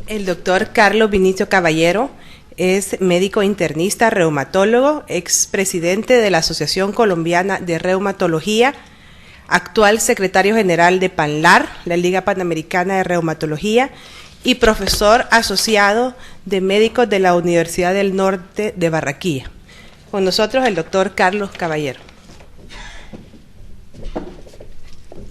El doctor Carlos Vinicio Caballero es médico internista, reumatólogo, expresidente de la Asociación Colombiana de Reumatología, actual secretario general de PANLAR, la Liga Panamericana de Reumatología, y profesor asociado de médicos de la Universidad del Norte de Barranquilla. Con nosotros el doctor Carlos Caballero.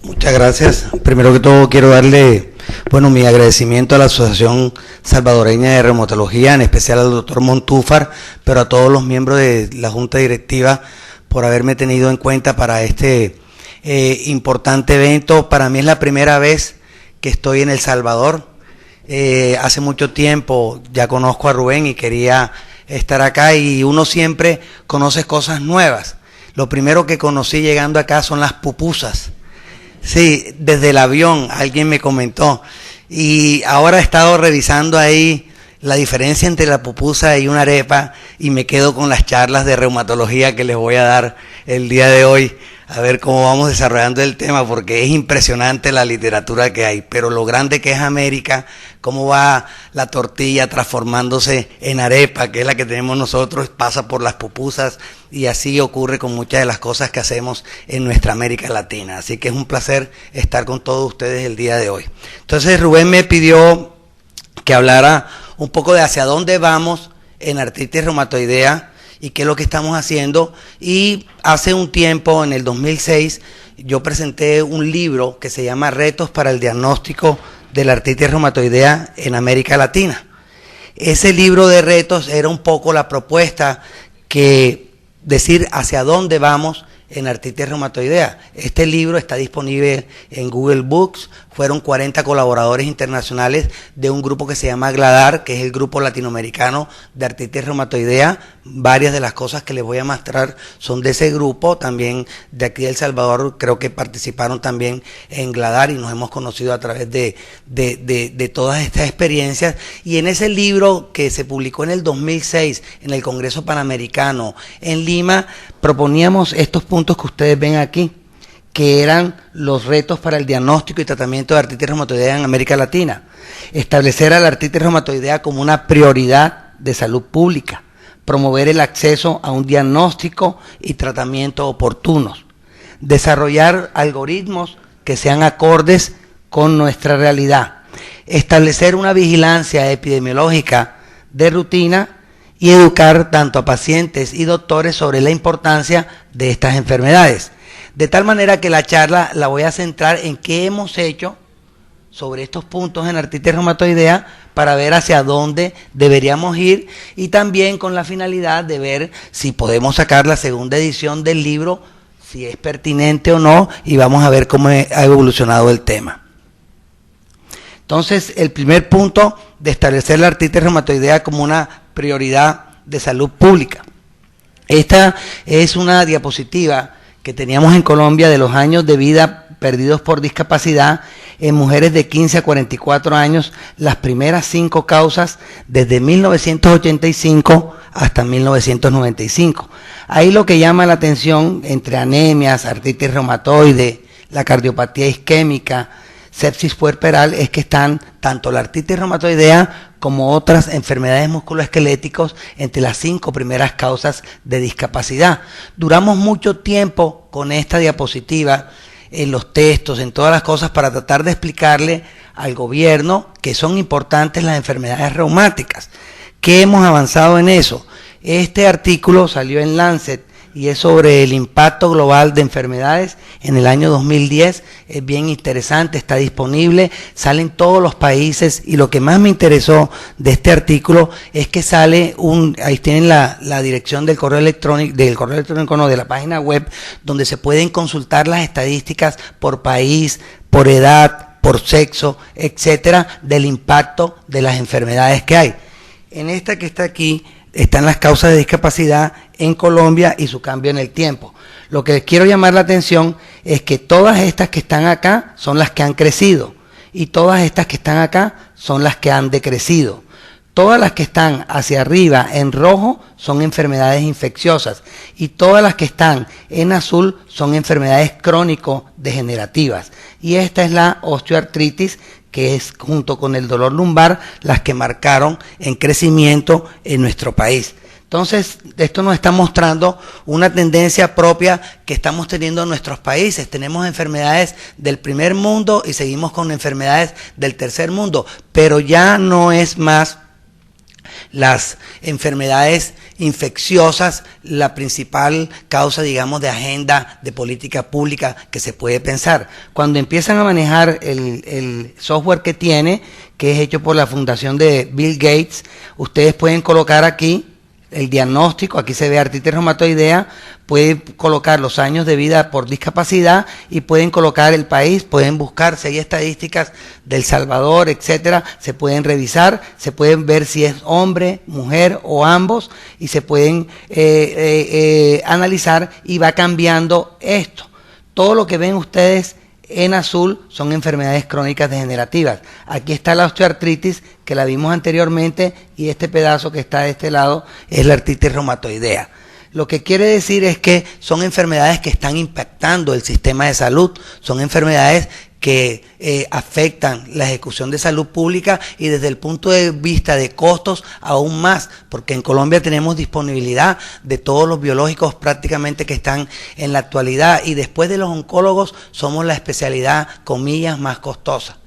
Muchas gracias. Primero que todo quiero darle mi agradecimiento a la Asociación Salvadoreña de Reumatología, en especial al doctor Montúfar, pero a todos los miembros de la Junta Directiva por haberme tenido en cuenta para este importante evento. Para mí es la primera vez que estoy en El Salvador. Hace mucho tiempo ya conozco a Rubén y quería estar acá, y uno siempre conoce cosas nuevas. Lo primero que conocí llegando acá son las pupusas. Sí, desde el avión alguien me comentó, y ahora he estado revisando ahí la diferencia entre la pupusa y una arepa, y me quedo con las charlas de reumatología que les voy a dar el día de hoy, a ver cómo vamos desarrollando el tema, porque es impresionante la literatura que hay, pero lo grande que es América, cómo va la tortilla transformándose en arepa, que es la que tenemos nosotros, pasa por las pupusas, y así ocurre con muchas de las cosas que hacemos en nuestra América Latina. Así que es un placer estar con todos ustedes el día de hoy. Entonces Rubén me pidió que hablara un poco de hacia dónde vamos en artritis reumatoidea y qué es lo que estamos haciendo. Y hace un tiempo, en el 2006, yo presenté un libro que se llama Retos para el diagnóstico de la artritis reumatoidea en América Latina. Ese libro de retos era un poco la propuesta, que decir hacia dónde vamos en artritis reumatoidea. Este libro está disponible en Google Books. Fueron 40 colaboradores internacionales de un grupo que se llama GLADAR, que es el grupo latinoamericano de artritis reumatoidea. Varias de las cosas que les voy a mostrar son de ese grupo. También de aquí de El Salvador creo que participaron también en GLADAR, y nos hemos conocido a través de todas estas experiencias. Y en ese libro, que se publicó en el 2006 en el Congreso Panamericano en Lima, proponíamos estos puntos que ustedes ven aquí, que eran los retos para el diagnóstico y tratamiento de artritis reumatoidea en América Latina. Establecer a la artritis reumatoidea como una prioridad de salud pública, promover el acceso a un diagnóstico y tratamiento oportunos, desarrollar algoritmos que sean acordes con nuestra realidad, establecer una vigilancia epidemiológica de rutina y educar tanto a pacientes y doctores sobre la importancia de estas enfermedades. De tal manera que la charla la voy a centrar en qué hemos hecho sobre estos puntos en artritis reumatoidea para ver hacia dónde deberíamos ir, y también con la finalidad de ver si podemos sacar la segunda edición del libro, si es pertinente o no, y vamos a ver cómo ha evolucionado el tema. Entonces, el primer punto de establecer la artritis reumatoidea como una prioridad de salud pública. Esta es una diapositiva que teníamos en Colombia de los años de vida perdidos por discapacidad en mujeres de 15 a 44 años, las primeras 5 causas desde 1985 hasta 1995. Ahí lo que llama la atención, entre anemias, artritis reumatoide, la cardiopatía isquémica, sepsis puerperal, es que están tanto la artritis reumatoidea como otras enfermedades musculoesqueléticas entre las 5 primeras causas de discapacidad. Duramos mucho tiempo con esta diapositiva en los textos, en todas las cosas, para tratar de explicarle al gobierno que son importantes las enfermedades reumáticas. ¿Qué hemos avanzado en eso? Este artículo salió en Lancet y es sobre el impacto global de enfermedades en el año 2010, es bien interesante, está disponible, salen todos los países, y lo que más me interesó de este artículo es que sale ahí tienen la dirección del correo electrónico, no, de la página web, donde se pueden consultar las estadísticas por país, por edad, por sexo, etcétera, del impacto de las enfermedades que hay. En esta que está aquí están las causas de discapacidad en Colombia y su cambio en el tiempo. Lo que les quiero llamar la atención es que todas estas que están acá son las que han crecido, y todas estas que están acá son las que han decrecido. Todas las que están hacia arriba en rojo son enfermedades infecciosas, y todas las que están en azul son enfermedades crónico-degenerativas. Y esta es la osteoartritis, que es junto con el dolor lumbar las que marcaron en crecimiento en nuestro país. Entonces, esto nos está mostrando una tendencia propia que estamos teniendo en nuestros países. Tenemos enfermedades del primer mundo y seguimos con enfermedades del tercer mundo, pero ya no es más las enfermedades infecciosas la principal causa, digamos, de agenda de política pública que se puede pensar. Cuando empiezan a manejar el software que tiene, que es hecho por la fundación de Bill Gates, ustedes pueden colocar aquí el diagnóstico, aquí se ve artritis reumatoidea, pueden colocar los años de vida por discapacidad y pueden colocar el país, pueden buscar si hay estadísticas del Salvador, etcétera, se pueden revisar, se pueden ver si es hombre, mujer o ambos y se pueden analizar y va cambiando esto. Todo lo que ven ustedes en azul son enfermedades crónicas degenerativas. Aquí está la osteoartritis, que la vimos anteriormente, y este pedazo que está de este lado es la artritis reumatoidea. Lo que quiere decir es que son enfermedades que están impactando el sistema de salud, son enfermedades que afectan la ejecución de salud pública y desde el punto de vista de costos aún más, porque en Colombia tenemos disponibilidad de todos los biológicos prácticamente que están en la actualidad y después de los oncólogos somos la especialidad, comillas, más costosa,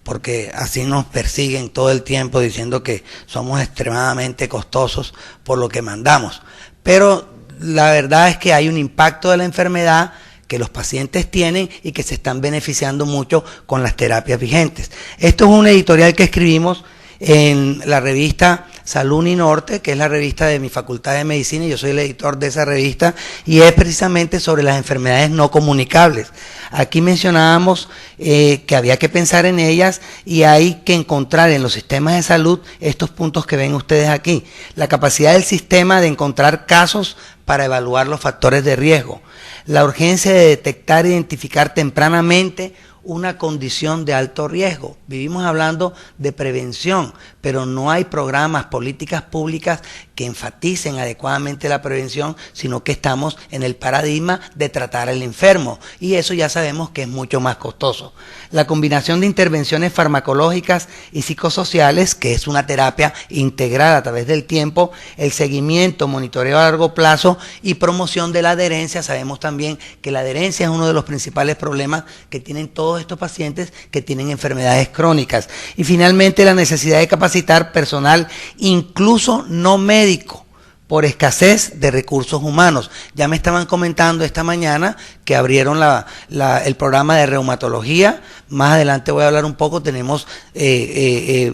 porque así nos persiguen todo el tiempo diciendo que somos extremadamente costosos por lo que mandamos. Pero la verdad es que hay un impacto de la enfermedad que los pacientes tienen y que se están beneficiando mucho con las terapias vigentes. Esto es un editorial que escribimos en la revista Salud y Norte, que es la revista de mi Facultad de Medicina, y yo soy el editor de esa revista, y es precisamente sobre las enfermedades no comunicables. Aquí mencionábamos que había que pensar en ellas y hay que encontrar en los sistemas de salud estos puntos que ven ustedes aquí. La capacidad del sistema de encontrar casos para evaluar los factores de riesgo, la urgencia de detectar e identificar tempranamente una condición de alto riesgo. Vivimos hablando de prevención, pero no hay programas, políticas públicas que enfaticen adecuadamente la prevención, sino que estamos en el paradigma de tratar al enfermo, y eso ya sabemos que es mucho más costoso. La combinación de intervenciones farmacológicas y psicosociales, que es una terapia integrada a través del tiempo, el seguimiento, monitoreo a largo plazo y promoción de la adherencia. Sabemos también que la adherencia es uno de los principales problemas que tienen todos estos pacientes que tienen enfermedades crónicas. Y finalmente la necesidad de capacitar personal, incluso no médico, por escasez de recursos humanos. Ya me estaban comentando esta mañana que abrieron el programa de reumatología. Más adelante voy a hablar un poco. Tenemos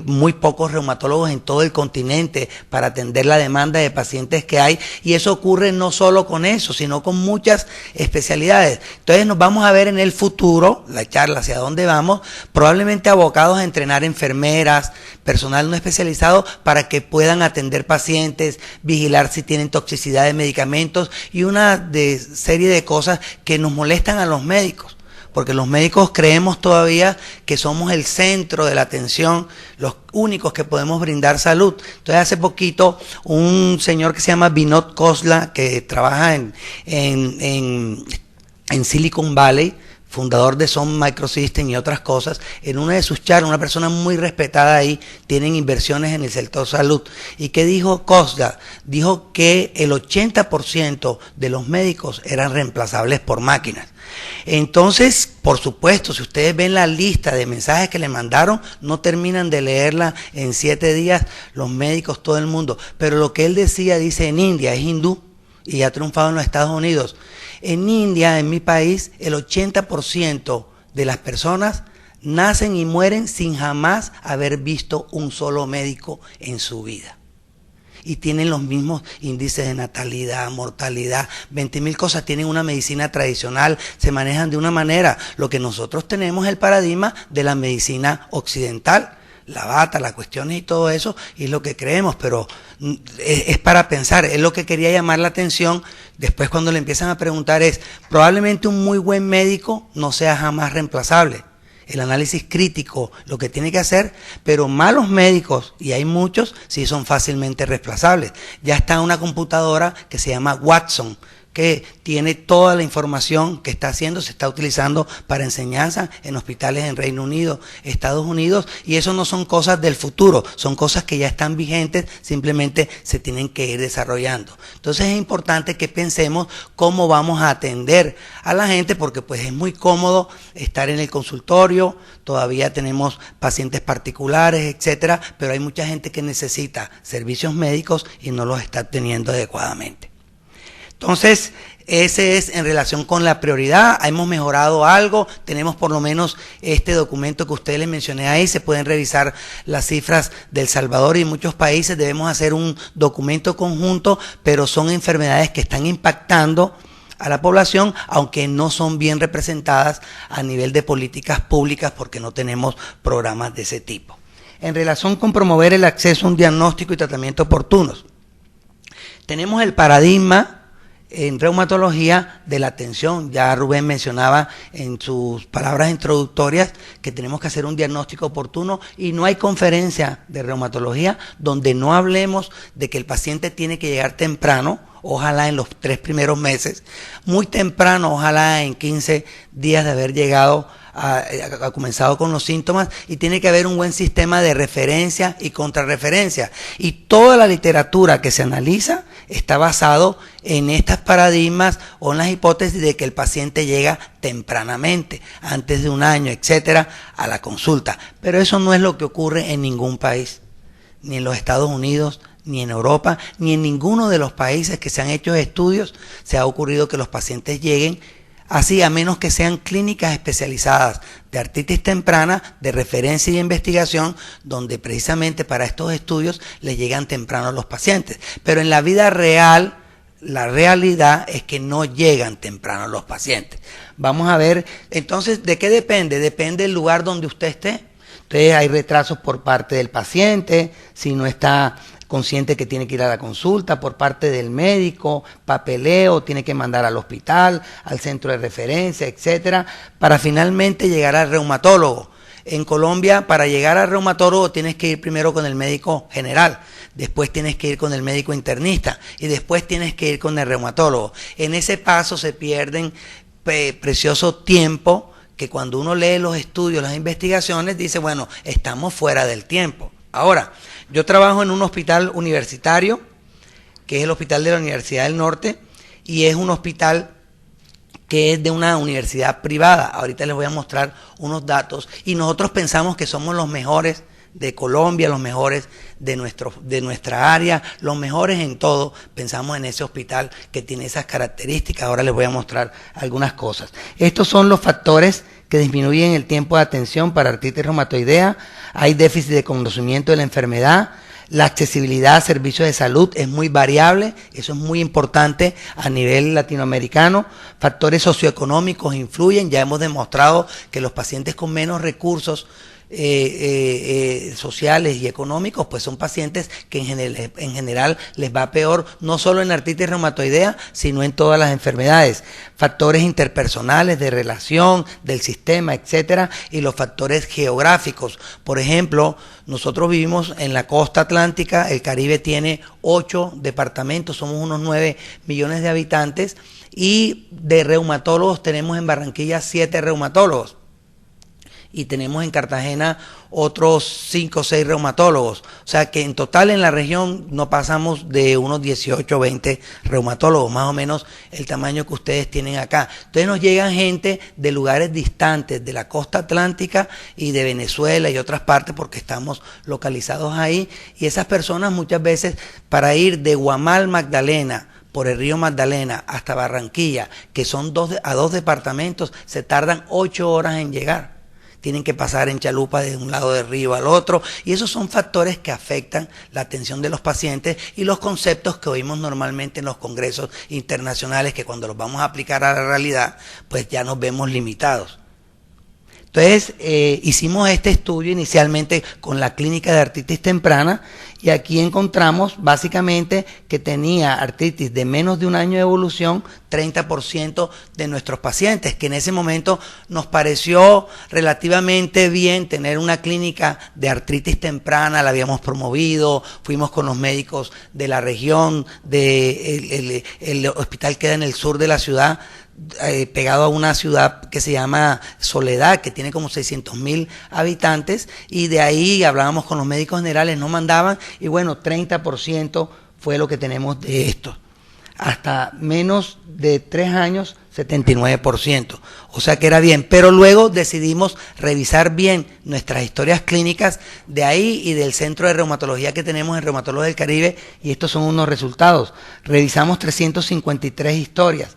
muy pocos reumatólogos en todo el continente para atender la demanda de pacientes que hay, y eso ocurre no solo con eso, sino con muchas especialidades. Entonces nos vamos a ver en el futuro, la charla hacia dónde vamos, probablemente abocados a entrenar enfermeras, personal no especializado para que puedan atender pacientes, vigilar si tienen toxicidad de medicamentos y una serie de cosas que nos molestan a los médicos, porque los médicos creemos todavía que somos el centro de la atención, los únicos que podemos brindar salud. Entonces hace poquito un señor que se llama Vinod Khosla, que trabaja en Silicon Valley, fundador de Sun Microsystems y otras cosas, en una de sus charlas, una persona muy respetada ahí, tienen inversiones en el sector salud. ¿Y qué dijo Khosla? Dijo que el 80% de los médicos eran reemplazables por máquinas. Entonces, por supuesto, si ustedes ven la lista de mensajes que le mandaron, no terminan de leerla en 7 días los médicos, todo el mundo. Pero lo que él decía, dice, en India, es hindú y ha triunfado en los Estados Unidos. En India, en mi país, el 80% de las personas nacen y mueren sin jamás haber visto un solo médico en su vida. Y tienen los mismos índices de natalidad, mortalidad, 20.000 cosas. Tienen una medicina tradicional, se manejan de una manera. Lo que nosotros tenemos es el paradigma de la medicina occidental. La bata, las cuestiones y todo eso, y es lo que creemos, pero es para pensar, es lo que quería llamar la atención. Después cuando le empiezan a preguntar es, probablemente un muy buen médico no sea jamás reemplazable. El análisis crítico, lo que tiene que hacer, pero malos médicos, y hay muchos, sí son fácilmente reemplazables. Ya está una computadora que se llama Watson, que tiene toda la información que está haciendo, se está utilizando para enseñanza en hospitales en Reino Unido, Estados Unidos, y eso no son cosas del futuro, son cosas que ya están vigentes, simplemente se tienen que ir desarrollando. Entonces es importante que pensemos cómo vamos a atender a la gente, porque pues es muy cómodo estar en el consultorio, todavía tenemos pacientes particulares, etcétera, pero hay mucha gente que necesita servicios médicos y no los está teniendo adecuadamente. Entonces, ese es en relación con la prioridad. Hemos mejorado algo, tenemos por lo menos este documento que ustedes les mencioné ahí, se pueden revisar las cifras de El Salvador y muchos países. Debemos hacer un documento conjunto, pero son enfermedades que están impactando a la población, aunque no son bien representadas a nivel de políticas públicas porque no tenemos programas de ese tipo. En relación con promover el acceso a un diagnóstico y tratamiento oportunos, tenemos el paradigma en reumatología de la atención. Ya Rubén mencionaba en sus palabras introductorias que tenemos que hacer un diagnóstico oportuno y no hay conferencia de reumatología donde no hablemos de que el paciente tiene que llegar temprano, ojalá en los 3 primeros meses, muy temprano, ojalá en 15 días de haber llegado ha comenzado con los síntomas, y tiene que haber un buen sistema de referencia y contrarreferencia. Y toda la literatura que se analiza está basado en estos paradigmas o en las hipótesis de que el paciente llega tempranamente, antes de un año, etcétera, a la consulta. Pero eso no es lo que ocurre en ningún país, ni en los Estados Unidos, ni en Europa, ni en ninguno de los países que se han hecho estudios se ha ocurrido que los pacientes lleguen así, a menos que sean clínicas especializadas de artritis temprana, de referencia y investigación, donde precisamente para estos estudios les llegan temprano a los pacientes. Pero en la vida real, la realidad es que no llegan temprano los pacientes. Vamos a ver, entonces, ¿de qué depende? Depende del lugar donde usted esté. Entonces hay retrasos por parte del paciente, si no está consciente que tiene que ir a la consulta, por parte del médico, papeleo, tiene que mandar al hospital, al centro de referencia, etcétera, para finalmente llegar al reumatólogo. En Colombia, para llegar al reumatólogo tienes que ir primero con el médico general, después tienes que ir con el médico internista y después tienes que ir con el reumatólogo. En ese paso se pierden precioso tiempo, que cuando uno lee los estudios, las investigaciones, dice, bueno, estamos fuera del tiempo. Ahora, yo trabajo en un hospital universitario, que es el Hospital de la Universidad del Norte, y es un hospital que es de una universidad privada. Ahorita les voy a mostrar unos datos, y nosotros pensamos que somos los mejores de Colombia, los mejores de nuestra área, los mejores en todo. Pensamos en ese hospital que tiene esas características. Ahora les voy a mostrar algunas cosas. Estos son los factores que disminuyen el tiempo de atención para artritis reumatoidea. Hay déficit de conocimiento de la enfermedad. La accesibilidad a servicios de salud es muy variable, eso es muy importante a nivel latinoamericano. Factores socioeconómicos influyen, ya hemos demostrado que los pacientes con menos recursos sociales y económicos, pues son pacientes que en general les va peor, no solo en la artritis reumatoidea, sino en todas las enfermedades. Factores interpersonales, de relación, del sistema, etcétera, y los factores geográficos. Por ejemplo, nosotros vivimos en la costa atlántica, el Caribe tiene 8 departamentos, somos unos 9 millones de habitantes, y de reumatólogos tenemos en Barranquilla 7 reumatólogos. Y tenemos en Cartagena otros 5 o 6 reumatólogos. O sea que en total en la región no pasamos de unos 18 o 20 reumatólogos, más o menos el tamaño que ustedes tienen acá. Entonces nos llegan gente de lugares distantes, de la costa atlántica y de Venezuela y otras partes, porque estamos localizados ahí. Y esas personas muchas veces, para ir de Guamal, Magdalena, por el río Magdalena hasta Barranquilla, que son 2 departamentos, se tardan 8 horas en llegar. Tienen que pasar en chalupa de un lado del río al otro, y esos son factores que afectan la atención de los pacientes y los conceptos que oímos normalmente en los congresos internacionales, que cuando los vamos a aplicar a la realidad, pues ya nos vemos limitados. Entonces, hicimos este estudio inicialmente con la clínica de artritis temprana y aquí encontramos básicamente que tenía artritis de menos de un año de evolución 30% de nuestros pacientes, que en ese momento nos pareció relativamente bien tener una clínica de artritis temprana, la habíamos promovido, fuimos con los médicos de la región, el hospital queda en el sur de la ciudad, pegado a una ciudad que se llama Soledad, que tiene como 600,000 habitantes, y de ahí hablábamos con los médicos generales, nos mandaban, y bueno, 30% fue lo que tenemos de esto. Hasta menos de 3 años, 79%. O sea que era bien, pero luego decidimos revisar bien nuestras historias clínicas de ahí y del centro de reumatología que tenemos en Reumatólogos del Caribe, y estos son unos resultados. Revisamos 353 historias,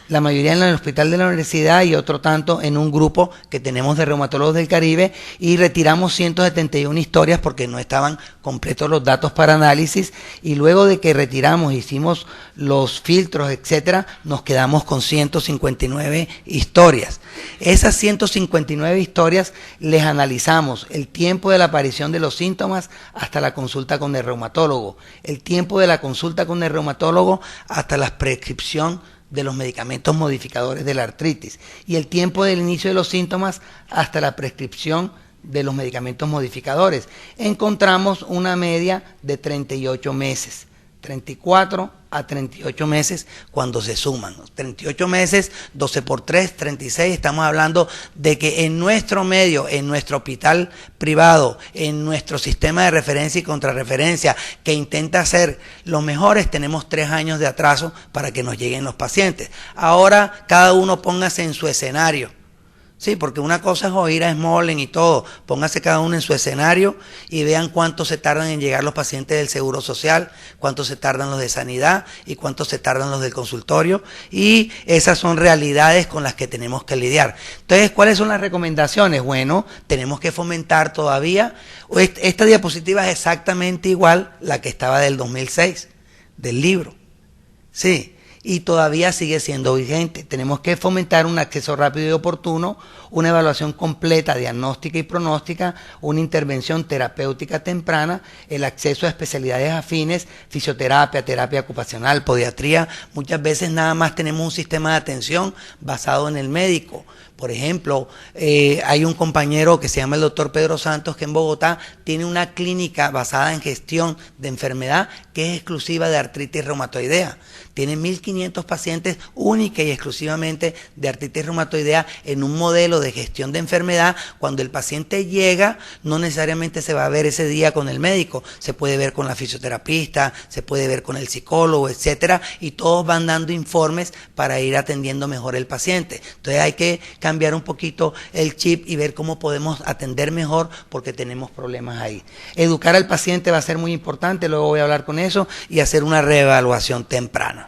la mayoría en el hospital de la universidad y otro tanto en un grupo que tenemos de Reumatólogos del Caribe, y retiramos 171 historias porque no estaban completos los datos para análisis, y luego de que retiramos, hicimos los filtros, etcétera, nos quedamos con 159 historias. Esas 159 historias les analizamos el tiempo de la aparición de los síntomas hasta la consulta con el reumatólogo, el tiempo de la consulta con el reumatólogo hasta la prescripción de los medicamentos modificadores de la artritis, y el tiempo del inicio de los síntomas hasta la prescripción de los medicamentos modificadores. Encontramos una media de 38 meses, 34 a 38 meses cuando se suman. 38 meses, 12 por 3, 36, estamos hablando de que en nuestro medio, en nuestro hospital privado, en nuestro sistema de referencia y contrarreferencia, que intenta ser los mejores, tenemos 3 años de atraso para que nos lleguen los pacientes. Ahora cada uno póngase en su escenario. Sí, porque una cosa es oír a Smolen y todo, póngase cada uno en su escenario y vean cuánto se tardan en llegar los pacientes del Seguro Social, cuánto se tardan los de Sanidad y cuánto se tardan los del consultorio, y esas son realidades con las que tenemos que lidiar. Entonces, ¿cuáles son las recomendaciones? Bueno, tenemos que fomentar todavía, esta diapositiva es exactamente igual la que estaba del 2006, del libro, sí, y todavía sigue siendo vigente. Tenemos que fomentar un acceso rápido y oportuno, una evaluación completa, diagnóstica y pronóstica, una intervención terapéutica temprana, el acceso a especialidades afines, fisioterapia, terapia ocupacional, podiatría. Muchas veces nada más tenemos un sistema de atención basado en el médico. Por ejemplo, hay un compañero que se llama el doctor Pedro Santos, que en Bogotá tiene una clínica basada en gestión de enfermedad que es exclusiva de artritis reumatoidea. Tiene 1.500 pacientes única y exclusivamente de artritis reumatoidea en un modelo de gestión de enfermedad. Cuando el paciente llega, no necesariamente se va a ver ese día con el médico, se puede ver con la fisioterapista, se puede ver con el psicólogo, etcétera, y todos van dando informes para ir atendiendo mejor el paciente. Entonces hay que cambiar un poquito el chip y ver cómo podemos atender mejor, porque tenemos problemas ahí. Educar al paciente va a ser muy importante, luego voy a hablar con eso, y hacer una reevaluación temprana.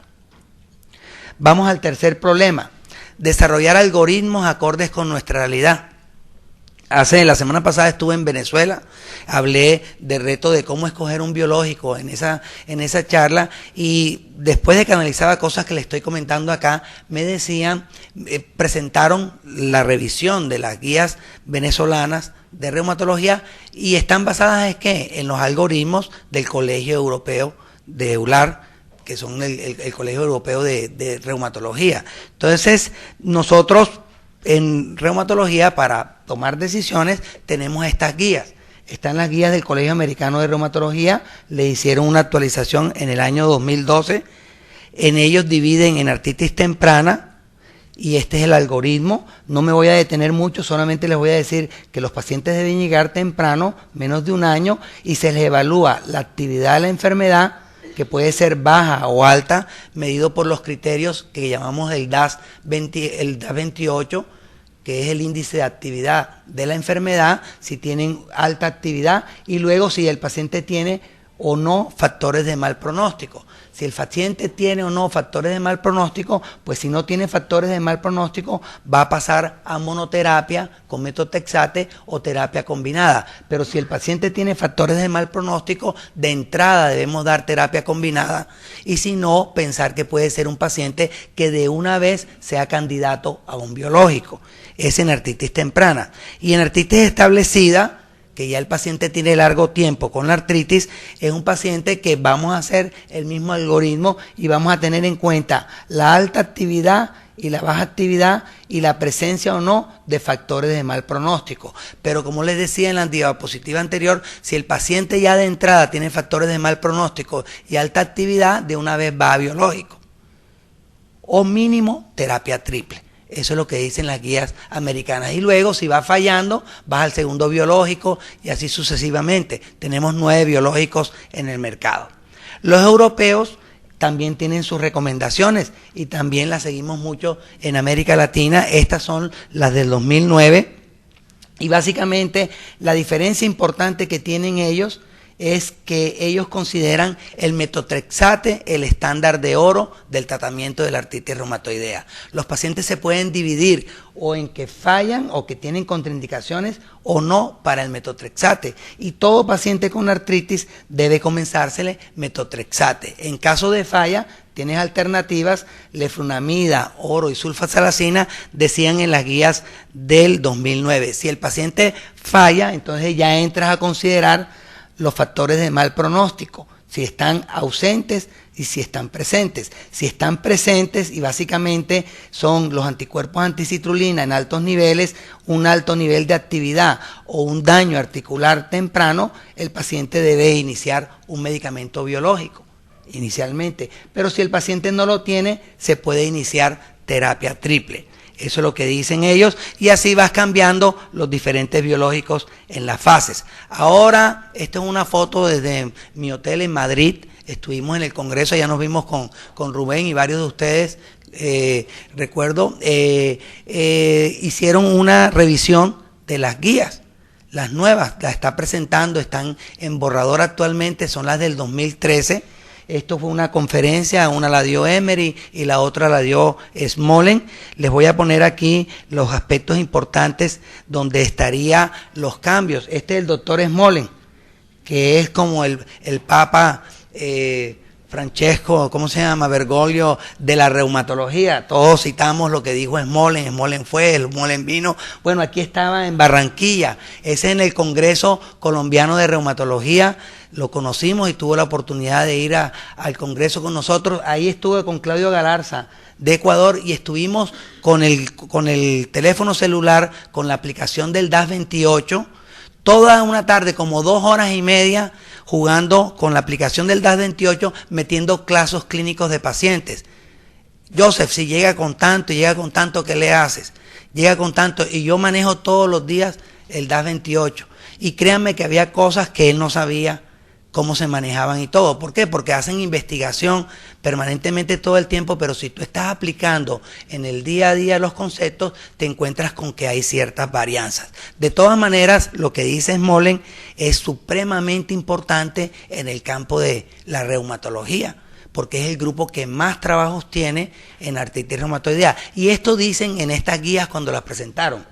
Vamos al tercer problema: desarrollar algoritmos acordes con nuestra realidad. La semana pasada estuve en Venezuela, hablé del reto de cómo escoger un biológico en esa charla, y después de que analizaba cosas que les estoy comentando acá, me decían, presentaron la revisión de las guías venezolanas de reumatología, y están basadas ¿en qué? En los algoritmos del Colegio Europeo de EULAR, que son el Colegio Europeo de Reumatología. Entonces, nosotros en reumatología, para tomar decisiones, tenemos estas guías. Están las guías del Colegio Americano de Reumatología, le hicieron una actualización en el año 2012. En ellos dividen en artritis temprana, y este es el algoritmo. No me voy a detener mucho, solamente les voy a decir que los pacientes deben llegar temprano, menos de un año, y se les evalúa la actividad de la enfermedad, que puede ser baja o alta, medido por los criterios que llamamos el DAS 28, que es el índice de actividad de la enfermedad, si tienen alta actividad, y luego si el paciente tiene o no factores de mal pronóstico. Si el paciente tiene o no factores de mal pronóstico, pues si no tiene factores de mal pronóstico, va a pasar a monoterapia con metotrexate o terapia combinada. Pero si el paciente tiene factores de mal pronóstico, de entrada debemos dar terapia combinada, y si no, pensar que puede ser un paciente que de una vez sea candidato a un biológico. Es en artritis temprana. Y en artritis establecida, que ya el paciente tiene largo tiempo con la artritis, es un paciente que vamos a hacer el mismo algoritmo y vamos a tener en cuenta la alta actividad y la baja actividad y la presencia o no de factores de mal pronóstico. Pero como les decía en la diapositiva anterior, si el paciente ya de entrada tiene factores de mal pronóstico y alta actividad, de una vez va a biológico. O mínimo terapia triple. Eso es lo que dicen las guías americanas. Y luego, si va fallando, vas al segundo biológico y así sucesivamente. Tenemos 9 biológicos en el mercado. Los europeos también tienen sus recomendaciones y también las seguimos mucho en América Latina. Estas son las del 2009 y básicamente la diferencia importante que tienen ellos es que ellos consideran el metotrexate el estándar de oro del tratamiento de la artritis reumatoidea. Los pacientes se pueden dividir o en que fallan o que tienen contraindicaciones o no para el metotrexate. Y todo paciente con artritis debe comenzársele metotrexate. En caso de falla, tienes alternativas, leflunomida, oro y sulfasalacina, decían en las guías del 2009. Si el paciente falla, entonces ya entras a considerar los factores de mal pronóstico, si están ausentes y si están presentes. Si están presentes y básicamente son los anticuerpos anticitrulina en altos niveles, un alto nivel de actividad o un daño articular temprano, el paciente debe iniciar un medicamento biológico inicialmente. Pero si el paciente no lo tiene, se puede iniciar terapia triple. Eso es lo que dicen ellos y así vas cambiando los diferentes biológicos en las fases. Ahora, esta es una foto desde mi hotel en Madrid. Estuvimos en el congreso, ya nos vimos con Rubén y varios de ustedes, recuerdo, hicieron una revisión de las guías. Las nuevas, las está presentando, están en borrador actualmente, son las del 2013. Esto fue una conferencia, una la dio Emery y la otra la dio Smollen. Les voy a poner aquí los aspectos importantes donde estarían los cambios. Este es el doctor Smollen, que es como el Papa Francesco, ¿cómo se llama? Bergoglio de la reumatología. Todos citamos lo que dijo Smollen. Smollen fue, Smollen vino. Bueno, aquí estaba en Barranquilla. Ese es en el Congreso Colombiano de Reumatología. Lo conocimos y tuvo la oportunidad de ir al Congreso con nosotros. Ahí estuve con Claudio Galarza de Ecuador y estuvimos con el teléfono celular, con la aplicación del DAS28, toda una tarde, como 2 horas y media, jugando con la aplicación del DAS28, metiendo casos clínicos de pacientes. Joseph, si llega con tanto y llega con tanto, ¿qué le haces? Llega con tanto y yo manejo todos los días el DAS28. Y créanme que había cosas que él no sabía cómo se manejaban y todo. ¿Por qué? Porque hacen investigación permanentemente todo el tiempo, pero si tú estás aplicando en el día a día los conceptos, te encuentras con que hay ciertas varianzas. De todas maneras, lo que dice Smollen es supremamente importante en el campo de la reumatología, porque es el grupo que más trabajos tiene en artritis reumatoidea. Y esto dicen en estas guías cuando las presentaron.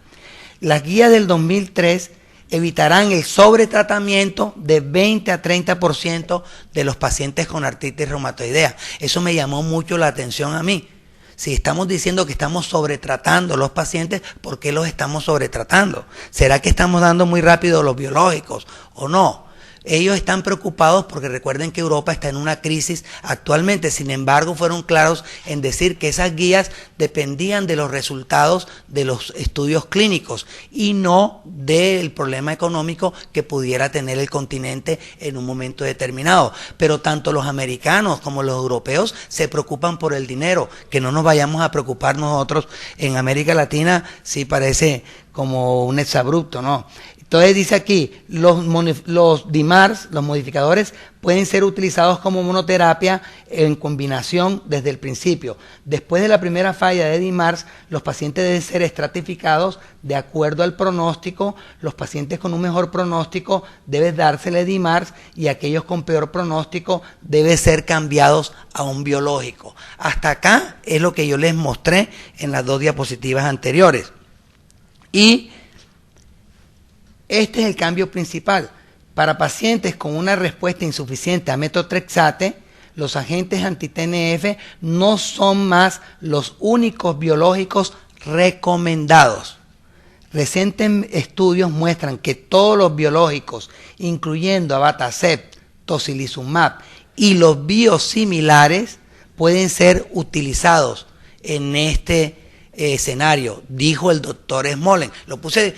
Las guías del 2003 evitarán el sobretratamiento de 20 a 30% de los pacientes con artritis reumatoidea. Eso me llamó mucho la atención a mí. Si estamos diciendo que estamos sobretratando a los pacientes, ¿por qué los estamos sobretratando? ¿Será que estamos dando muy rápido los biológicos o no? Ellos están preocupados porque recuerden que Europa está en una crisis actualmente. Sin embargo, fueron claros en decir que esas guías dependían de los resultados de los estudios clínicos y no del problema económico que pudiera tener el continente en un momento determinado. Pero tanto los americanos como los europeos se preocupan por el dinero. Que no nos vayamos a preocupar nosotros en América Latina, sí parece como un exabrupto, ¿no? Entonces dice aquí, los DIMARS, los modificadores, pueden ser utilizados como monoterapia en combinación desde el principio. Después de la primera falla de DIMARS, los pacientes deben ser estratificados de acuerdo al pronóstico. Los pacientes con un mejor pronóstico deben dársele DIMARS y aquellos con peor pronóstico deben ser cambiados a un biológico. Hasta acá es lo que yo les mostré en las 2 diapositivas anteriores. Y este es el cambio principal. Para pacientes con una respuesta insuficiente a metotrexate, los agentes anti-TNF no son más los únicos biológicos recomendados. Recientes estudios muestran que todos los biológicos, incluyendo abatacept, tocilizumab y los biosimilares, pueden ser utilizados en este escenario, dijo el doctor Smolen. Lo puse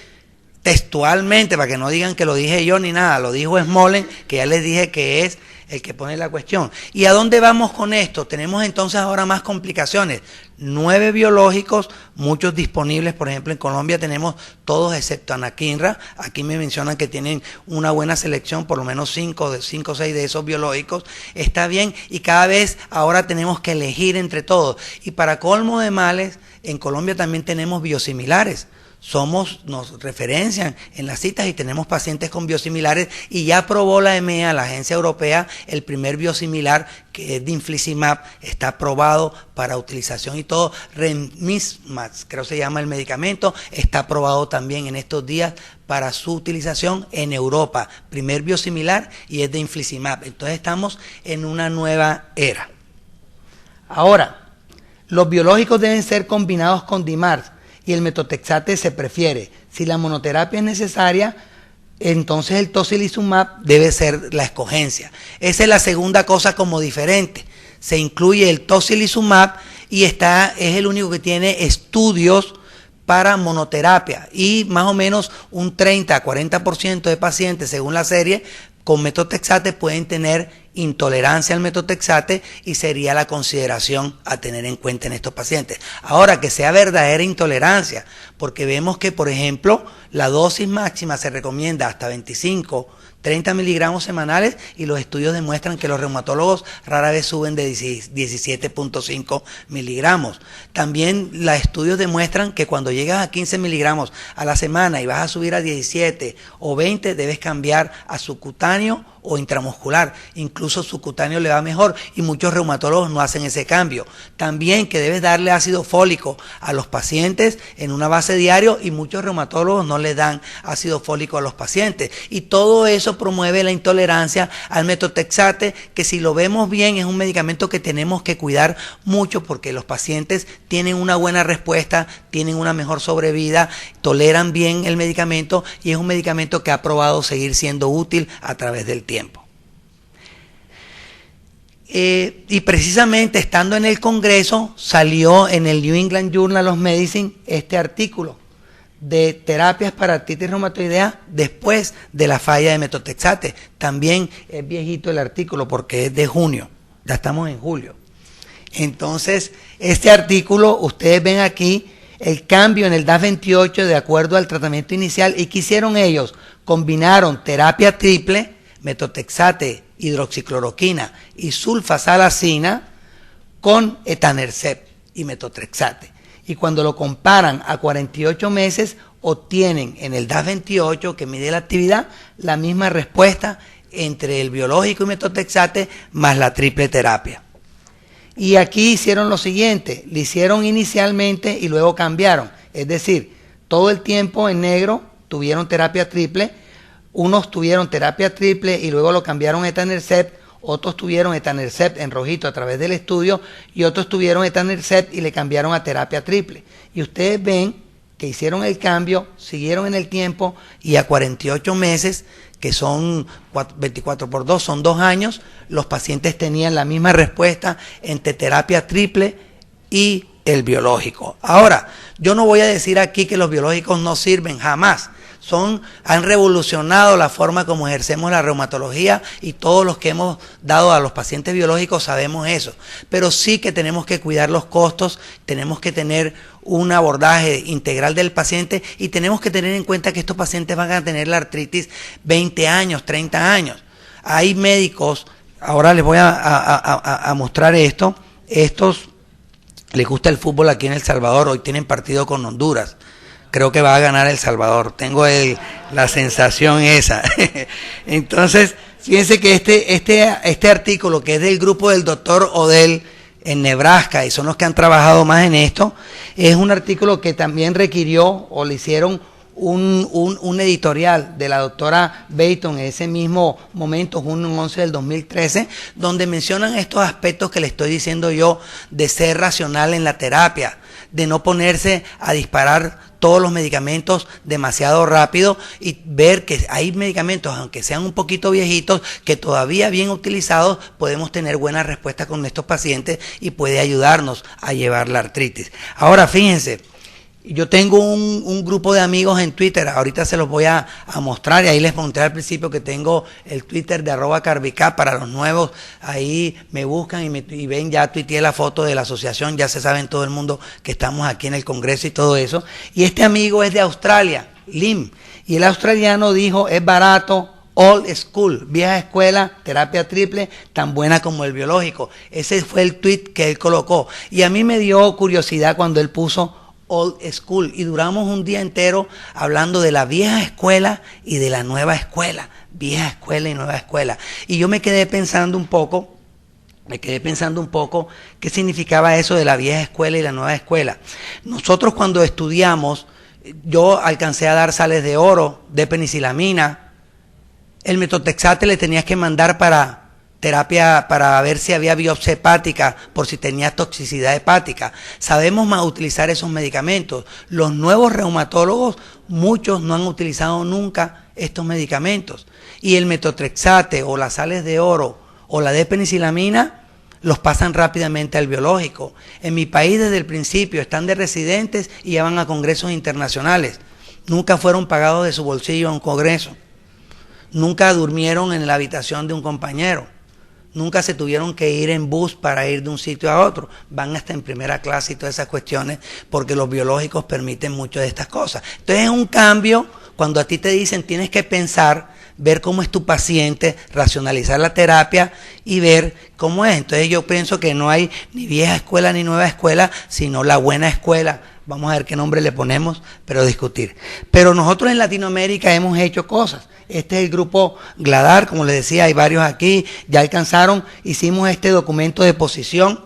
textualmente para que no digan que lo dije yo ni nada, lo dijo Smolen, que ya les dije que es el que pone la cuestión. ¿Y a dónde vamos con esto? Tenemos entonces ahora más complicaciones. 9 biológicos, muchos disponibles, por ejemplo en Colombia tenemos todos excepto anakinra. Aquí me mencionan que tienen una buena selección, por lo menos 5 o 6 de esos biológicos. Está bien, y cada vez ahora tenemos que elegir entre todos. Y para colmo de males, en Colombia también tenemos biosimilares. Nos referencian en las citas y tenemos pacientes con biosimilares, y ya aprobó la EMEA, la agencia europea, el primer biosimilar, que es de infliximab, está aprobado para utilización y todo. Remsima, creo que se llama el medicamento, está aprobado también en estos días para su utilización en Europa, primer biosimilar, y es de infliximab. Entonces estamos en una nueva era. Ahora, los biológicos deben ser combinados con DIMARS, y el metotrexate se prefiere. Si la monoterapia es necesaria, entonces el tocilizumab debe ser la escogencia. Esa es la segunda cosa como diferente. Se incluye el tocilizumab y es el único que tiene estudios para monoterapia, y más o menos un 30 a 40% de pacientes, según la serie, con metotrexate pueden tener intolerancia al metotrexate, y sería la consideración a tener en cuenta en estos pacientes. Ahora, que sea verdadera intolerancia, porque vemos que, por ejemplo, la dosis máxima se recomienda hasta 25, 30 miligramos semanales, y los estudios demuestran que los reumatólogos rara vez suben de 17.5 miligramos. También los estudios demuestran que cuando llegas a 15 miligramos a la semana y vas a subir a 17 o 20, debes cambiar a subcutáneo o intramuscular. Incluso subcutáneo le va mejor, y muchos reumatólogos no hacen ese cambio. También que debes darle ácido fólico a los pacientes en una base diario, y muchos reumatólogos no le dan ácido fólico a los pacientes, y todo eso promueve la intolerancia al metotrexate, que si lo vemos bien es un medicamento que tenemos que cuidar mucho, porque los pacientes tienen una buena respuesta, tienen una mejor sobrevida, toleran bien el medicamento, y es un medicamento que ha probado seguir siendo útil a través del tiempo. Y precisamente estando en el Congreso, salió en el New England Journal of Medicine este artículo de terapias para artritis reumatoidea después de la falla de metotrexate. También es viejito el artículo porque es de junio, ya estamos en julio. Entonces, este artículo, ustedes ven aquí el cambio en el DAS28 de acuerdo al tratamiento inicial. ¿Y qué hicieron ellos? Combinaron terapia triple, metotrexate, hidroxicloroquina y sulfasalacina, con etanercept y metotrexate. Y cuando lo comparan a 48 meses, obtienen en el DAS28, que mide la actividad, la misma respuesta entre el biológico y metotrexate más la triple terapia. Y aquí hicieron lo siguiente: le hicieron inicialmente y luego cambiaron. Es decir, todo el tiempo en negro tuvieron terapia triple. Unos tuvieron terapia triple y luego lo cambiaron a etanercept, otros tuvieron etanercept en rojito a través del estudio, y otros tuvieron etanercept y le cambiaron a terapia triple. Y ustedes ven que hicieron el cambio, siguieron en el tiempo, y a 48 meses, que son 24 por 2, son 2 años, los pacientes tenían la misma respuesta entre terapia triple y el biológico. Ahora, yo no voy a decir aquí que los biológicos no sirven, jamás. Han revolucionado la forma como ejercemos la reumatología, y todos los que hemos dado a los pacientes biológicos sabemos eso. Pero sí que tenemos que cuidar los costos, tenemos que tener un abordaje integral del paciente, y tenemos que tener en cuenta que estos pacientes van a tener la artritis 20 años, 30 años. Hay médicos, ahora les voy a mostrar esto, estos les gusta el fútbol aquí en El Salvador, hoy tienen partido con Honduras. Creo que va a ganar El Salvador, tengo la sensación esa. Entonces, fíjense que este artículo, que es del grupo del doctor Odell en Nebraska, y son los que han trabajado más en esto, es un artículo que también requirió, o le hicieron un editorial de la doctora Bayton en ese mismo momento, junio 11 del 2013, donde mencionan estos aspectos que le estoy diciendo yo, de ser racional en la terapia, de no ponerse a disparar todos los medicamentos demasiado rápido y ver que hay medicamentos, aunque sean un poquito viejitos, que todavía bien utilizados podemos tener buena respuesta con estos pacientes y puede ayudarnos a llevar la artritis. Ahora, fíjense, yo tengo un grupo de amigos en Twitter, ahorita se los voy a mostrar, y ahí les conté al principio que tengo el Twitter de @Carbicap para los nuevos, ahí me buscan y ven, ya tuiteé la foto de la asociación, ya se sabe en todo el mundo que estamos aquí en el Congreso y todo eso, y este amigo es de Australia, Lim, y el australiano dijo, es barato, old school, vieja escuela, terapia triple, tan buena como el biológico. Ese fue el tweet que él colocó, y a mí me dio curiosidad cuando él puso old school, y duramos un día entero hablando de la vieja escuela y de la nueva escuela, vieja escuela y nueva escuela, y yo me quedé pensando un poco qué significaba eso de la vieja escuela y la nueva escuela. Nosotros cuando estudiamos, yo alcancé a dar sales de oro, de penicilamina, el metotrexate le tenías que mandar para terapia para ver si había biopsia hepática, por si tenía toxicidad hepática. Sabemos más utilizar esos medicamentos. Los nuevos reumatólogos, muchos no han utilizado nunca estos medicamentos. Y el metotrexate o las sales de oro o la depenicilamina los pasan rápidamente al biológico. En mi país desde el principio están de residentes y ya van a congresos internacionales. Nunca fueron pagados de su bolsillo a un congreso. Nunca durmieron en la habitación de un compañero. Nunca se tuvieron que ir en bus para ir de un sitio a otro. Van hasta en primera clase y todas esas cuestiones porque los biológicos permiten mucho de estas cosas. Entonces es un cambio cuando a ti te dicen tienes que pensar, ver cómo es tu paciente, racionalizar la terapia y ver cómo es. Entonces yo pienso que no hay ni vieja escuela ni nueva escuela, sino la buena escuela. Vamos a ver qué nombre le ponemos, pero discutir. Pero nosotros en Latinoamérica hemos hecho cosas. Este es el grupo GLADAR, como les decía, hay varios aquí, ya alcanzaron, hicimos este documento de posición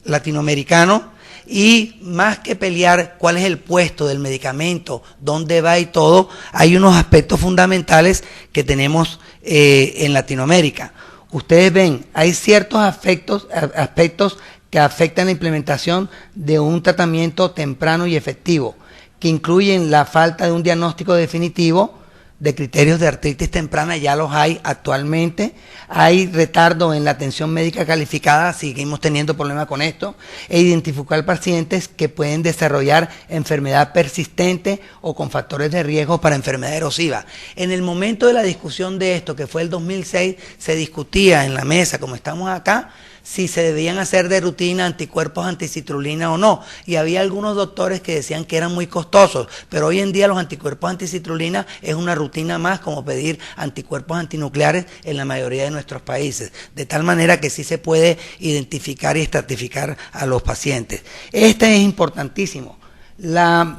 latinoamericano y más que pelear cuál es el puesto del medicamento, dónde va y todo, hay unos aspectos fundamentales que tenemos en Latinoamérica. Ustedes ven, hay ciertos aspectos que afectan la implementación de un tratamiento temprano y efectivo, que incluyen la falta de un diagnóstico definitivo, de criterios de artritis temprana, ya los hay actualmente, hay retardo en la atención médica calificada, seguimos teniendo problemas con esto, e identificar pacientes que pueden desarrollar enfermedad persistente o con factores de riesgo para enfermedad erosiva. En el momento de la discusión de esto, que fue el 2006, se discutía en la mesa, como estamos acá, si se debían hacer de rutina anticuerpos anticitrulina o no, y había algunos doctores que decían que eran muy costosos, pero hoy en día los anticuerpos anticitrulina es una rutina más, como pedir anticuerpos antinucleares en la mayoría de nuestros países, de tal manera que sí se puede identificar y estratificar a los pacientes. Este es importantísimo. La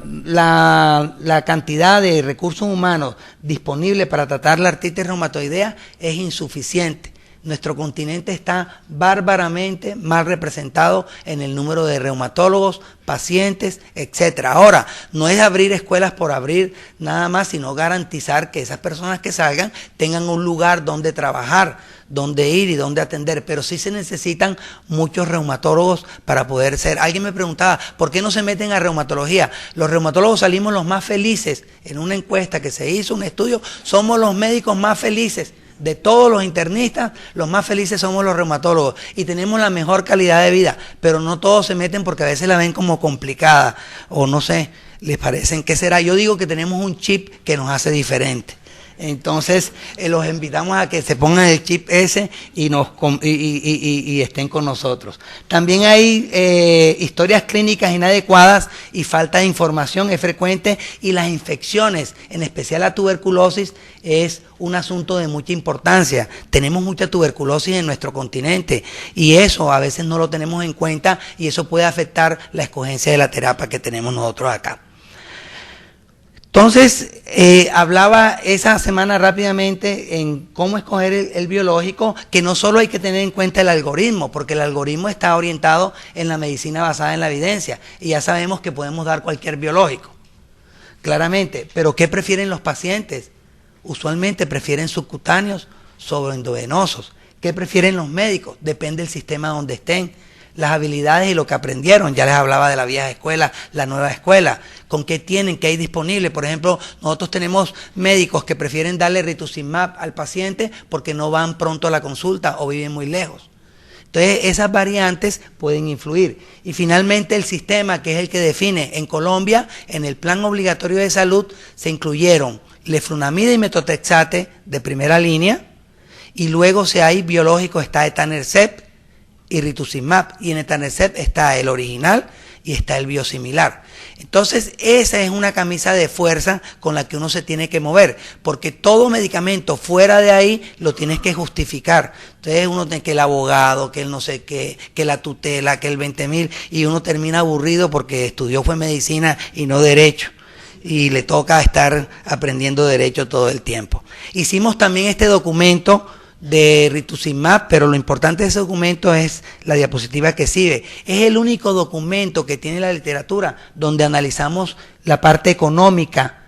cantidad de recursos humanos disponibles para tratar la artritis reumatoidea es insuficiente. Nuestro continente está bárbaramente mal representado en el número de reumatólogos, pacientes, etcétera. Ahora, no es abrir escuelas por abrir nada más, sino garantizar que esas personas que salgan tengan un lugar donde trabajar, donde ir y donde atender, pero sí se necesitan muchos reumatólogos para poder ser. Alguien me preguntaba, ¿por qué no se meten a reumatología? Los reumatólogos salimos los más felices. En una encuesta que se hizo, un estudio, somos los médicos más felices. De todos los internistas, los más felices somos los reumatólogos y tenemos la mejor calidad de vida, pero no todos se meten porque a veces la ven como complicada o no sé, les parecen qué será. Yo digo que tenemos un chip que nos hace diferente. Entonces los invitamos a que se pongan el chip ese y estén con nosotros. También hay historias clínicas inadecuadas y falta de información es frecuente, y las infecciones, en especial la tuberculosis, es un asunto de mucha importancia. Tenemos mucha tuberculosis en nuestro continente y eso a veces no lo tenemos en cuenta y eso puede afectar la escogencia de la terapia que tenemos nosotros acá. Entonces, hablaba esa semana rápidamente en cómo escoger el biológico, que no solo hay que tener en cuenta el algoritmo, porque el algoritmo está orientado en la medicina basada en la evidencia, y ya sabemos que podemos dar cualquier biológico, claramente, pero ¿qué prefieren los pacientes? Usualmente prefieren subcutáneos sobre endovenosos. ¿Qué prefieren los médicos? Depende del sistema donde estén. las habilidades y lo que aprendieron. Ya les hablaba de la vieja escuela, la nueva escuela, con qué tienen, qué hay disponible. Por ejemplo, nosotros tenemos médicos que prefieren darle rituximab al paciente porque no van pronto a la consulta o viven muy lejos. Entonces, esas variantes pueden influir. Y finalmente, el sistema, que es el que define en Colombia, en el plan obligatorio de salud, se incluyeron leflunomida y metotrexate de primera línea, y luego si hay biológicos está etanercept y rituximab, y en etanercept está el original y está el biosimilar. Entonces esa es una camisa de fuerza con la que uno se tiene que mover, porque todo medicamento fuera de ahí lo tienes que justificar. Entonces uno tiene que el abogado, que el no sé qué, que la tutela, que el 20.000, y uno termina aburrido porque estudió fue medicina y no derecho, y le toca estar aprendiendo derecho todo el tiempo. Hicimos también este documento de rituximab, pero lo importante de ese documento es la diapositiva que sigue. Es el único documento que tiene la literatura donde analizamos la parte económica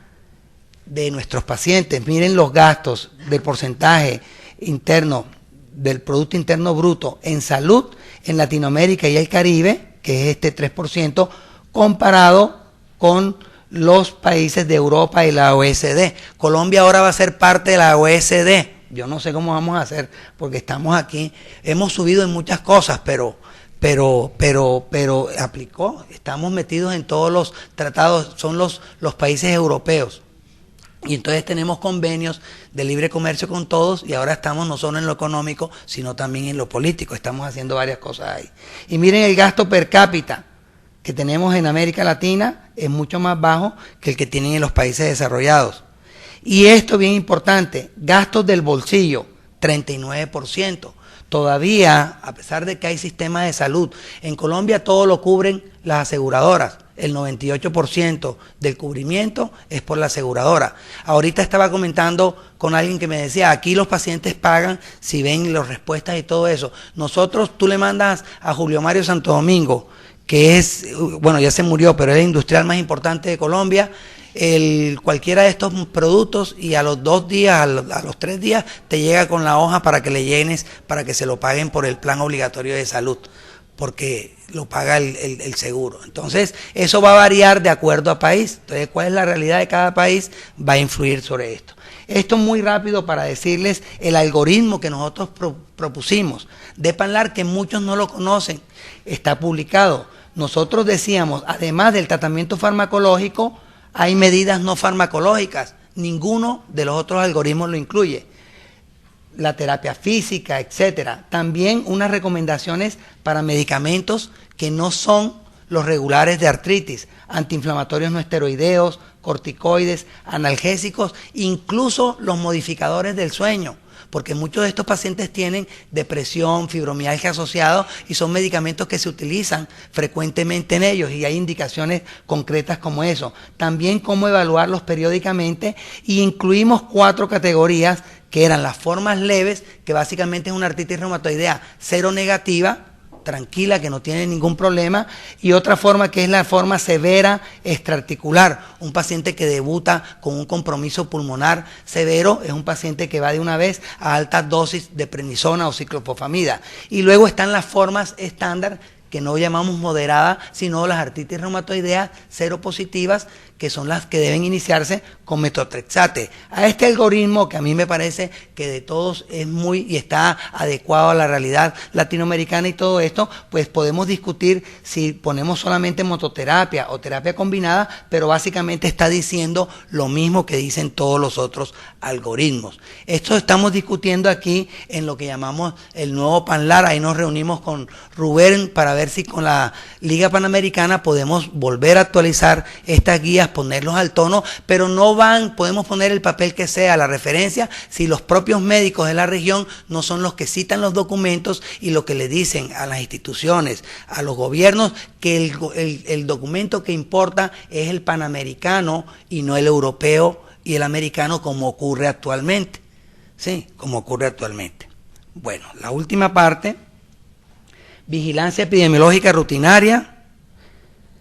de nuestros pacientes. Miren los gastos del porcentaje interno del Producto Interno Bruto en salud en Latinoamérica y el Caribe, que es este 3%, comparado con los países de Europa y la OECD. Colombia ahora va a ser parte de la OECD. Yo no sé cómo vamos a hacer porque estamos aquí, hemos subido en muchas cosas, pero aplicó, estamos metidos en todos los tratados, son los países europeos. Y entonces tenemos convenios de libre comercio con todos y ahora estamos no solo en lo económico, sino también en lo político, estamos haciendo varias cosas ahí. Y miren el gasto per cápita que tenemos en América Latina, es mucho más bajo que el que tienen en los países desarrollados. Y esto bien importante, gastos del bolsillo, 39%. Todavía, a pesar de que hay sistemas de salud, en Colombia todo lo cubren las aseguradoras. El 98% del cubrimiento es por la aseguradora. Ahorita estaba comentando con alguien que me decía, aquí los pacientes pagan si ven las respuestas y todo eso. Nosotros, tú le mandas a Julio Mario Santo Domingo, que es, bueno, ya se murió, pero es el industrial más importante de Colombia, cualquiera de estos productos y a los 2 días, a los 3 días, te llega con la hoja para que le llenes, para que se lo paguen por el plan obligatorio de salud, porque lo paga el seguro. Entonces, eso va a variar de acuerdo a país. Entonces, cuál es la realidad de cada país va a influir sobre esto. Esto muy rápido para decirles el algoritmo que nosotros propusimos de PANLAR, que muchos no lo conocen, está publicado. Nosotros decíamos, además del tratamiento farmacológico, hay medidas no farmacológicas, ninguno de los otros algoritmos lo incluye. La terapia física, etcétera. También unas recomendaciones para medicamentos que no son los regulares de artritis, antiinflamatorios no esteroideos, corticoides, analgésicos, incluso los modificadores del sueño, porque muchos de estos pacientes tienen depresión, fibromialgia asociados y son medicamentos que se utilizan frecuentemente en ellos y hay indicaciones concretas como eso. También cómo evaluarlos periódicamente y incluimos 4 categorías que eran las formas leves, que básicamente es una artritis reumatoidea seronegativa, tranquila, que no tiene ningún problema, y otra forma que es la forma severa extraarticular, un paciente que debuta con un compromiso pulmonar severo, es un paciente que va de una vez a altas dosis de prednisona o ciclophosphamida. Y luego están las formas estándar, que no llamamos moderada, sino las artritis reumatoideas seropositivas, que son las que deben iniciarse con metotrexate. A este algoritmo, que a mí me parece que de todos es muy y está adecuado a la realidad latinoamericana y todo esto, pues podemos discutir si ponemos solamente mototerapia o terapia combinada, pero básicamente está diciendo lo mismo que dicen todos los otros algoritmos. Esto estamos discutiendo aquí en lo que llamamos el nuevo PANLAR. Ahí nos reunimos con Rubén para ver si con la Liga Panamericana podemos volver a actualizar estas guías, ponerlos al tono, pero no podemos poner el papel que sea, la referencia, si los propios médicos de la región no son los que citan los documentos y lo que le dicen a las instituciones, a los gobiernos, que el documento que importa es el panamericano y no el europeo y el americano, como ocurre actualmente. Sí, como ocurre actualmente. Bueno, la última parte, vigilancia epidemiológica rutinaria.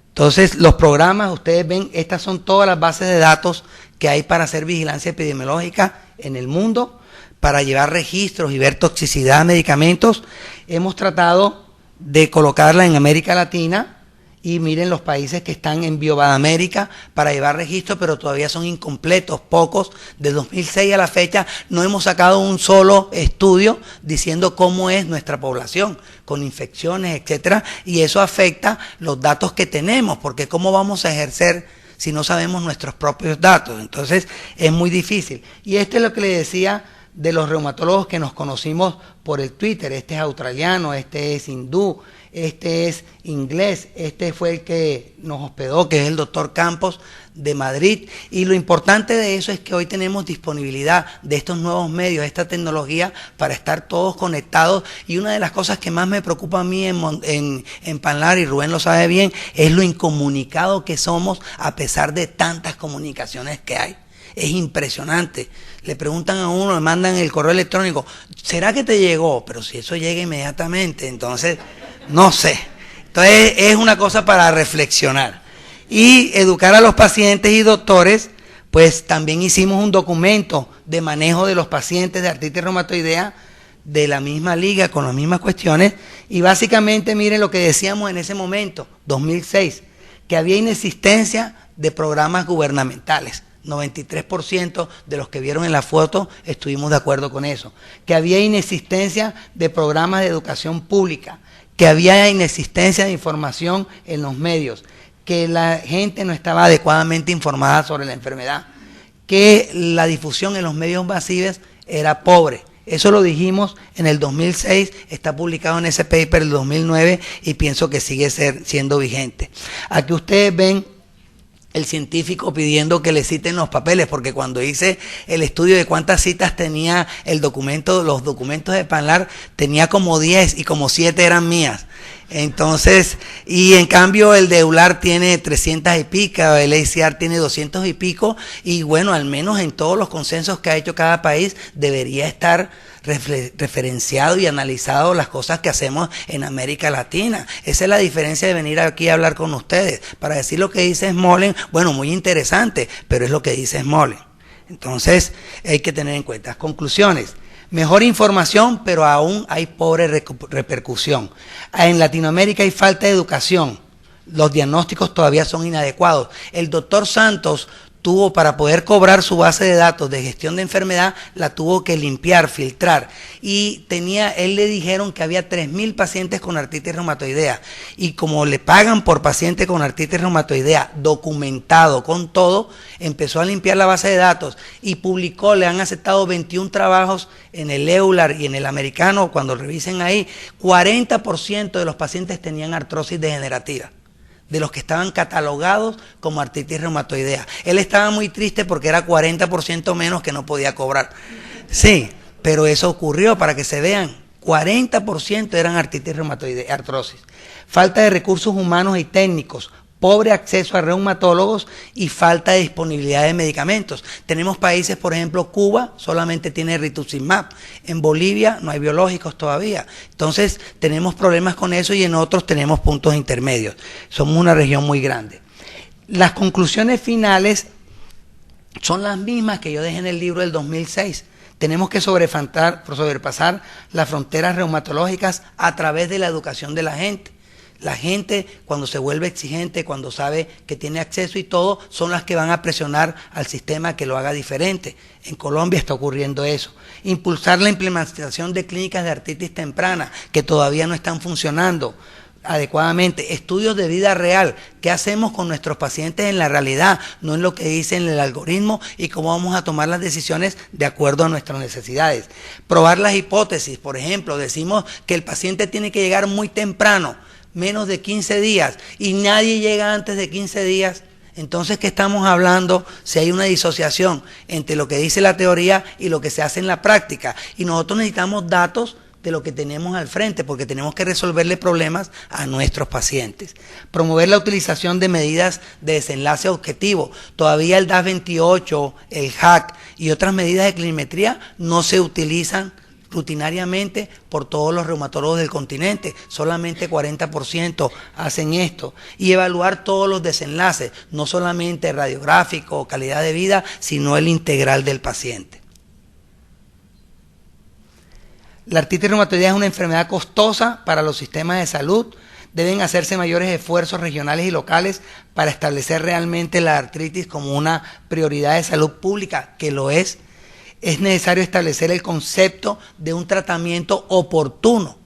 Entonces, los programas, ustedes ven, estas son todas las bases de datos que hay para hacer vigilancia epidemiológica en el mundo, para llevar registros y ver toxicidad de medicamentos. Hemos tratado de colocarla en América Latina, y miren los países que están en Biobadamérica para llevar registro, pero todavía son incompletos, pocos. De 2006 a la fecha no hemos sacado un solo estudio diciendo cómo es nuestra población, con infecciones, etcétera, y eso afecta los datos que tenemos, porque cómo vamos a ejercer si no sabemos nuestros propios datos. Entonces es muy difícil. Y esto es lo que le decía de los reumatólogos que nos conocimos por el Twitter. Este es australiano, este es hindú, este es inglés, este fue el que nos hospedó, que es el doctor Campos de Madrid. Y lo importante de eso es que hoy tenemos disponibilidad de estos nuevos medios, de esta tecnología, para estar todos conectados. Y una de las cosas que más me preocupa a mí en Panlar, y Rubén lo sabe bien, es lo incomunicado que somos a pesar de tantas comunicaciones que hay. Es impresionante. Le preguntan a uno, le mandan el correo electrónico, ¿será que te llegó? Pero si eso llega inmediatamente, entonces, no sé. Entonces es una cosa para reflexionar. Y educar a los pacientes y doctores, pues también hicimos un documento de manejo de los pacientes de artritis reumatoidea de la misma liga, con las mismas cuestiones, y básicamente miren lo que decíamos en ese momento, 2006, que había inexistencia de programas gubernamentales. 93% de los que vieron en la foto estuvimos de acuerdo con eso. Que había inexistencia de programas de educación pública, que había inexistencia de información en los medios, que la gente no estaba adecuadamente informada sobre la enfermedad, que la difusión en los medios masivos era pobre. Eso lo dijimos en el 2006, está publicado en ese paper del 2009 y pienso que sigue siendo vigente. Aquí ustedes ven el científico pidiendo que le citen los papeles, porque cuando hice el estudio de cuántas citas tenía el documento, los documentos de Panlar, tenía como 10 y como 7 eran mías. Entonces, y en cambio el de EULAR tiene 300 y pico, el ACR tiene 200 y pico, y bueno, al menos en todos los consensos que ha hecho cada país debería estar referenciado y analizado las cosas que hacemos en América Latina. Esa es la diferencia de venir aquí a hablar con ustedes. Para decir lo que dice Smolen, bueno, muy interesante, pero es lo que dice Smolen. Entonces, hay que tener en cuenta. Conclusiones. Mejor información, pero aún hay pobre repercusión. En Latinoamérica hay falta de educación. Los diagnósticos todavía son inadecuados. El doctor Santos tuvo, para poder cobrar su base de datos de gestión de enfermedad, la tuvo que limpiar, filtrar. Y él le dijeron que había 3.000 pacientes con artritis reumatoidea. Y como le pagan por paciente con artritis reumatoidea, documentado con todo, empezó a limpiar la base de datos y publicó, le han aceptado 21 trabajos en el EULAR y en el americano. Cuando revisen ahí, 40% de los pacientes tenían artrosis degenerativa, de los que estaban catalogados como artritis reumatoidea. Él estaba muy triste porque era 40% menos que no podía cobrar. Sí, pero eso ocurrió, para que se vean. 40% eran artritis reumatoidea, artrosis. Falta de recursos humanos y técnicos, pobre acceso a reumatólogos y falta de disponibilidad de medicamentos. Tenemos países, por ejemplo, Cuba solamente tiene rituximab, en Bolivia no hay biológicos todavía. Entonces tenemos problemas con eso, y en otros tenemos puntos intermedios. Somos una región muy grande. Las conclusiones finales son las mismas que yo dejé en el libro del 2006. Tenemos que sobrepasar las fronteras reumatológicas a través de la educación de la gente. La gente, cuando se vuelve exigente, cuando sabe que tiene acceso y todo, son las que van a presionar al sistema que lo haga diferente. En Colombia está ocurriendo eso. Impulsar la implementación de clínicas de artritis temprana, que todavía no están funcionando adecuadamente. Estudios de vida real. ¿Qué hacemos con nuestros pacientes en la realidad? No en lo que dice en el algoritmo, y cómo vamos a tomar las decisiones de acuerdo a nuestras necesidades. Probar las hipótesis. Por ejemplo, decimos que el paciente tiene que llegar muy temprano, menos de 15 días, y nadie llega antes de 15 días. Entonces, ¿qué estamos hablando si hay una disociación entre lo que dice la teoría y lo que se hace en la práctica? Y nosotros necesitamos datos de lo que tenemos al frente, porque tenemos que resolverle problemas a nuestros pacientes. Promover la utilización de medidas de desenlace objetivo. Todavía el DAS28, el HAC y otras medidas de clinimetría no se utilizan rutinariamente por todos los reumatólogos del continente. Solamente 40% hacen esto. Y evaluar todos los desenlaces, no solamente radiográfico o calidad de vida, sino el integral del paciente. La artritis reumatoidea es una enfermedad costosa para los sistemas de salud. Deben hacerse mayores esfuerzos regionales y locales para establecer realmente la artritis como una prioridad de salud pública, que lo es. Es necesario establecer el concepto de un tratamiento oportuno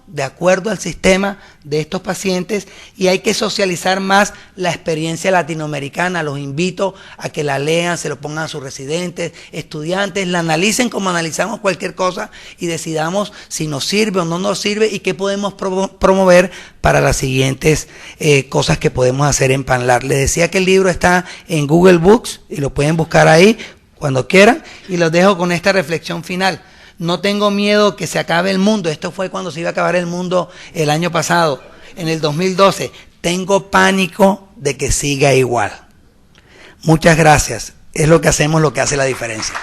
de acuerdo al sistema de estos pacientes, y hay que socializar más la experiencia latinoamericana. Los invito a que la lean, se lo pongan a sus residentes, estudiantes, la analicen como analizamos cualquier cosa y decidamos si nos sirve o no nos sirve y qué podemos promover para las siguientes cosas que podemos hacer en Panlar. Les decía que el libro está en Google Books y lo pueden buscar ahí cuando quieran, y los dejo con esta reflexión final. No tengo miedo que se acabe el mundo. Esto fue cuando se iba a acabar el mundo el año pasado, en el 2012. Tengo pánico de que siga igual. Muchas gracias. Es lo que hacemos, lo que hace la diferencia.